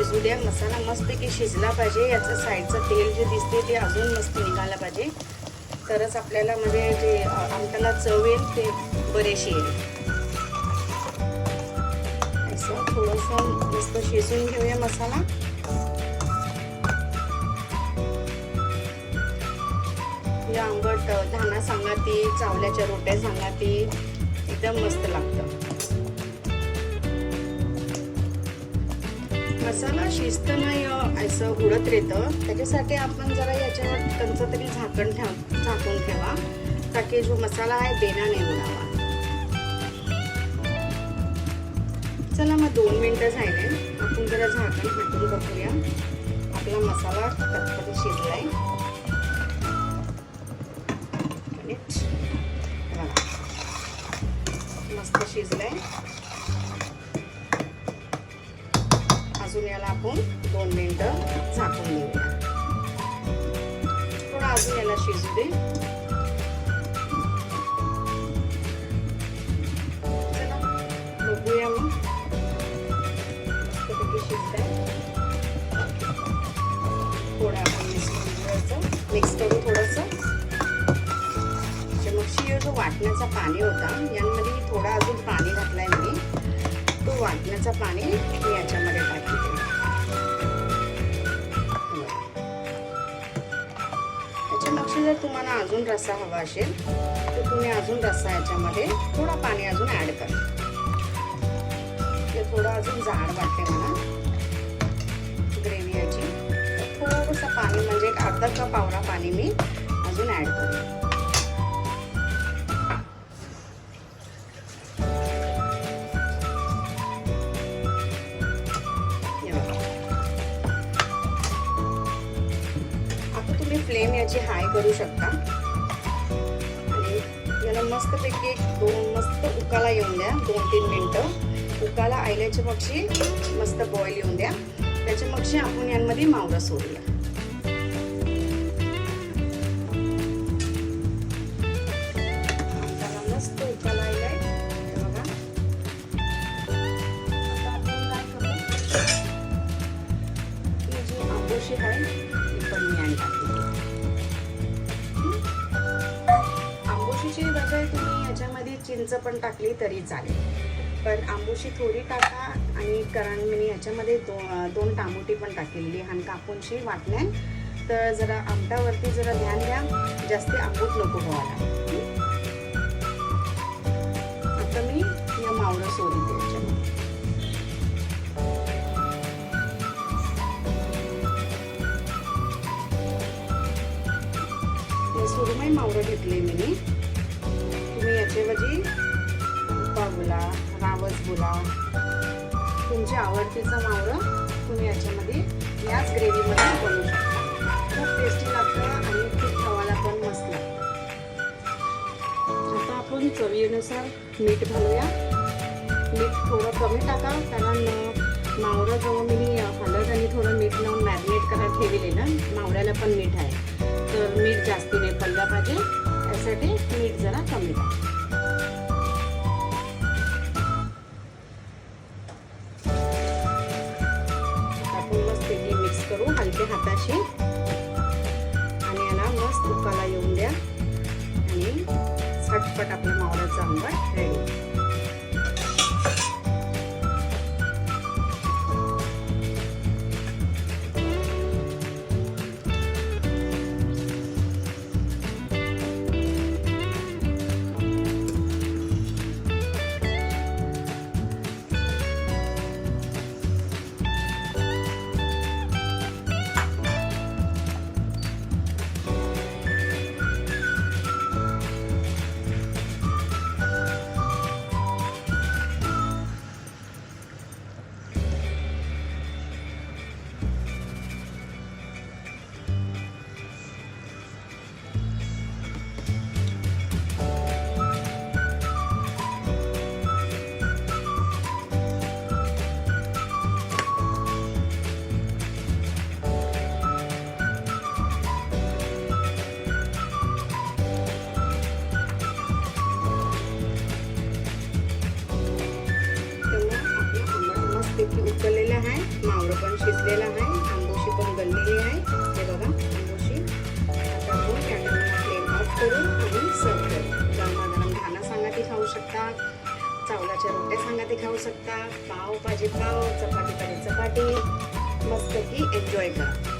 शिजू द्या. मसाला मस्तपैकी शिजला पाहिजे. याचं साईडचं तेल जे दिसते ते अजून मस्त निघालं पाहिजे, तरच आपल्याला म्हणजे जे आमटाला चव येईल ते बरेशी येईल. असं थोडंसं मस्त शिजून घेऊया मसाला. या आंबट धाना सांगाती, चावल्याच्या रोट्या सांगाती, एकदम मस्त लागतं. मसाला शिजत नाही असं उडत राहतं, त्याच्यासाठी आपण जरा याच्यावर कंचं तरी झाकून ठेवा, ताकी जो मसाला आहे बेना नाही उडावा. चला मग 2 मिनिटं झाले, आपण जरा झाकण हटून बघूया. आपला मसाला कटकट शिजलाय. मस्त शिजलाय. अजून याला आपण 2 मिनिटं झाकून देऊया. थोडं अजून याला शिजू दे. चला बघूया मग. मस्तपैकी शिजलाय. थोडं आपण मिक्स करू थोडंसं. मग जो वाटण्याचा पाणी होता यांमध्ये थोडा अजून पाणी घातलाय मी. तो वाटण्याचा पाणी मी याच्यामध्ये टाकते. याच्यापेक्षा जर तुम्हाला अजून रस्सा हवा असेल तर तुम्ही अजून रस्सा याच्यामध्ये थोडा पाणी अजून ऍड करा. ते थोडं अजून जाड वाटते मला ग्रेव्ही याची. थोडंसं पाणी म्हणजे एक अर्धा कप आवळा पाणी मी अजून ऍड करते. फ्लेम याची हाय करू शकता आणि याला मस्तपैकी मस्त उकाला येऊन द्या. 2-3 मिनिटं उकाला आयल्याच्या मगशी मस्त बॉईल येऊन द्या. त्याच्या मगशी आपण यांमध्ये मावरा सोडूया. त्याला मस्त उकाला आयलाय बघा. आता आपण काय करू, ही जी आंबोशी आहे ती पण मी टाकते. आंबोशीची बजाय तुम्ही याच्यामध्ये चिंच पण टाकली तरी चालेल, पण आंबोशी थोडी टाका. आणि कारण मी याच्यामध्ये 2 टामोटी पण टाकलेली आणि कापूनशी वाटण्या, तर जरा आमटावरती जरा ध्यान द्या, जास्त आंबूट नको व्हायला. आता मी या मावळं सोडते याच्यामध्ये. सुरमई मावळं घेतले मी. तुम्ही याच्याऐवजी उपा बोला, रावस बोला, तुमच्या आवडतीचं मावळं तुम्ही याच्यामध्ये याच ग्रेव्हीमध्ये बनवू शकता. खूप टेस्टी लागतं आणि खूप खावायला पण मस्त लागतं. आता आपण चवीनुसार मीठ घालूया. मीठ थोडं कमी टाका, कारण मावळं जवळ मी हळद आणि थोडं मीठ लावून मॅरिनेट करायला ठेवले ना, मावळ्याला पण मीठ आहे, तर मीठ जास्त नाही पडलं पाहिजे, यासाठी मीठ जरा कमी टाका. आपण मस्त मिक्स करू हलक्या हाताशी आणि याला मस्त उकाला येऊन द्या आणि झटपट आपल्या मावळ्याचा आंबट रेडी. मावळं पण शिजलेलं आहे, आंबोशी पण गललेली आहे. हे बघा आंबोशी. आता आपण कॅन्डलला फ्लेम ऑफ करू आणि सर्व करू. गरमागरम घाना सांगाती खाऊ शकता, चावलाच्या रोट्या सांगाती खाऊ शकता, पाव पाहिजे पाव, चपाती पाहिजे चपाती, मस्त की एन्जॉय करा.